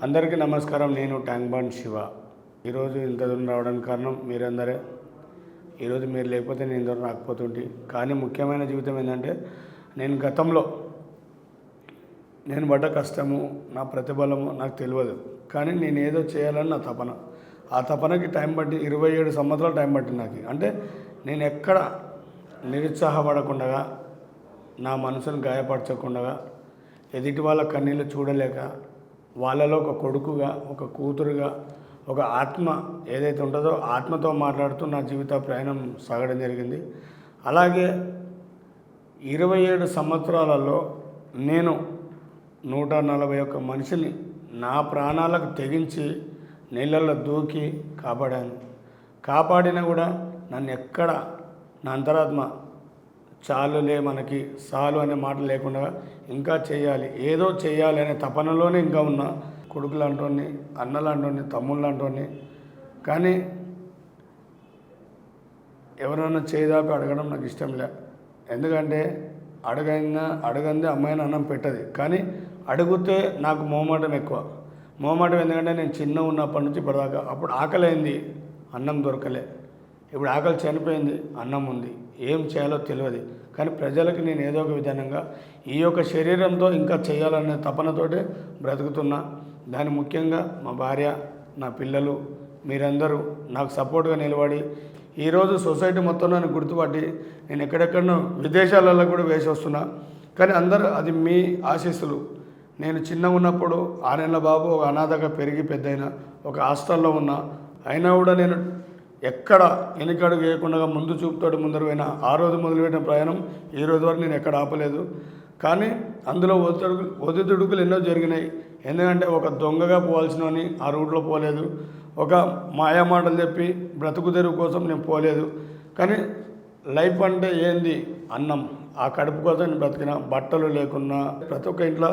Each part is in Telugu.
అందరికీ నమస్కారం. నేను ట్యాంక్ బండ్ శివ. ఈరోజు ఇంత దూరం రావడానికి కారణం మీరందరే. ఈరోజు మీరు లేకపోతే నేను ఇంత రాకపోతుంటే. కానీ ముఖ్యమైన జీవితం ఏంటంటే, నేను గతంలో నేను పడ్డ కష్టము, నా ప్రతిఫలము నాకు తెలియదు. కానీ నేను ఏదో చేయాలని నా తపన. ఆ తపనకి టైం పట్టి 27 సంవత్సరాలు టైం పట్టింది నాకు. అంటే నేను ఎక్కడ నిరుత్సాహపడకుండా, నా మనసును గాయపరచకుండా, ఎదుటి వాళ్ళ కన్నీళ్ళు చూడలేక, వాళ్ళలో ఒక కొడుకుగా, ఒక కూతురుగా, ఒక ఆత్మ ఏదైతే ఉంటుందో ఆత్మతో మాట్లాడుతూ నా జీవిత ప్రయాణం సాగడం జరిగింది. అలాగే 27 సంవత్సరాలలో నేను 141 మనిషిని నా ప్రాణాలకు తెగించి నీళ్ళల్లో దూకి కాపాడినా కూడా నన్ను ఎక్కడ నా అంతరాత్మ చాలులే మనకి చాలు అనే మాట లేకుండా ఇంకా చేయాలి, ఏదో చేయాలి అనే తపనలోనే ఇంకా ఉన్న కొడుకులు అంటోని, అన్నలు అంటోని, తమ్ముళ్ళు అంటోని. కానీ ఎవరైనా చేయదాపి అడగడం నాకు ఇష్టం లే. ఎందుకంటే అడగందే అమ్మాయిని అన్నం పెట్టదు. కానీ అడిగితే నాకు మొహమాటం ఎక్కువ. మొహమాటం ఎందుకంటే నేను చిన్న ఉన్నప్పటి నుంచి ఇప్పటిదాకా, అప్పుడు ఆకలైంది, అన్నం దొరకలే. ఇప్పుడు ఆకలి చనిపోయింది, అన్నం ఉంది. ఏం చేయాలో తెలియదు. కానీ ప్రజలకు నేను ఏదో ఒక విధానంగా ఈ యొక్క శరీరంతో ఇంకా చేయాలనే తపనతోటే బ్రతుకుతున్నా. దాని ముఖ్యంగా మా భార్య, నా పిల్లలు, మీరందరూ నాకు సపోర్ట్గా నిలబడి ఈరోజు సొసైటీ మొత్తం నన్ను గుర్తుపట్టి నేను ఎక్కడెక్కడనో విదేశాలలో కూడా వేసి వస్తున్నా. కానీ అందరూ అది మీ ఆశీస్సులు. నేను చిన్నగా ఉన్నప్పుడు 6 నెలల బాబు ఒక అనాథగా పెరిగి పెద్దయినా, ఒక హాస్టల్లో ఉన్నా. అయినా కూడా నేను ఎక్కడ వెనుకడుగు వేయకుండా ముందు చూపుతోటి ముందరు పోయినా. ఆ రోజు మొదలుపెట్టిన ప్రయాణం ఈ రోజు వరకు నేను ఎక్కడ ఆపలేదు. కానీ అందులో ఒదిదుడుకులు ఎన్నో జరిగినాయి. ఎందుకంటే ఒక దొంగగా పోవాల్సినవని ఆ రూట్లో పోలేదు. ఒక మాయమాటలు చెప్పి బ్రతుకు తెరువు కోసం నేను పోలేదు. కానీ లైఫ్ అంటే ఏంది? అన్నం. ఆ కడుపు కోసం నేను బ్రతికిన. బట్టలు లేకున్నా ప్రతి ఒక్క ఇంట్లో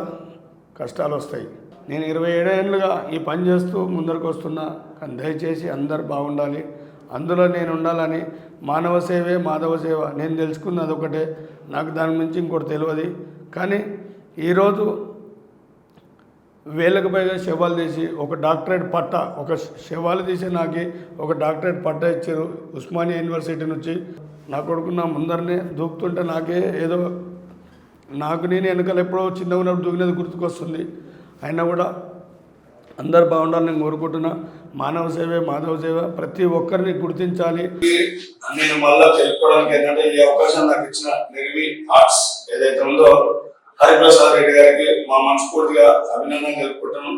కష్టాలు వస్తాయి. నేను 27 ఏళ్ళుగా ఈ పని చేస్తూ ముందరకు వస్తున్నా. కానీ దయచేసి అందరు బాగుండాలి, అందులో నేను ఉండాలని. మానవ సేవే మాధవ సేవ. నేను తెలుసుకున్నది ఒకటే, నాకు దాని నుంచి ఇంకోటి తెలియదు. కానీ ఈరోజు వేలకు పైగా శవాలు తీసి ఒక డాక్టరేట్ పట్టా, ఒక శవాలు తీసి నాకు ఒక డాక్టరేట్ పట్టా ఇచ్చారు ఉస్మానియా యూనివర్సిటీ నుంచి. నా కొడుకు నా ముందరనే దూకుతుంటే నాకే ఏదో నేను వెనకాల ఎప్పుడో చిన్నగా ఉన్నప్పుడు దూకినది గుర్తుకొస్తుంది. అయినా కూడా అందరు బాగుండాలని నేను కోరుకుంటున్నా. మానవ సేవే మాధవ సేవ. ప్రతి ఒక్కరిని గుర్తించాలి. నేను మళ్ళీ తెలుసుకోవడానికి ఏంటంటే, ఈ అవకాశం నాకు ఇచ్చిన నిర్వి ఆర్ట్స్ ఏదైతే ఉందో హరిప్రసాద్ రెడ్డి గారికి మా మనస్ఫూర్తిగా అభినందన తెలుపుకుంటున్నాను.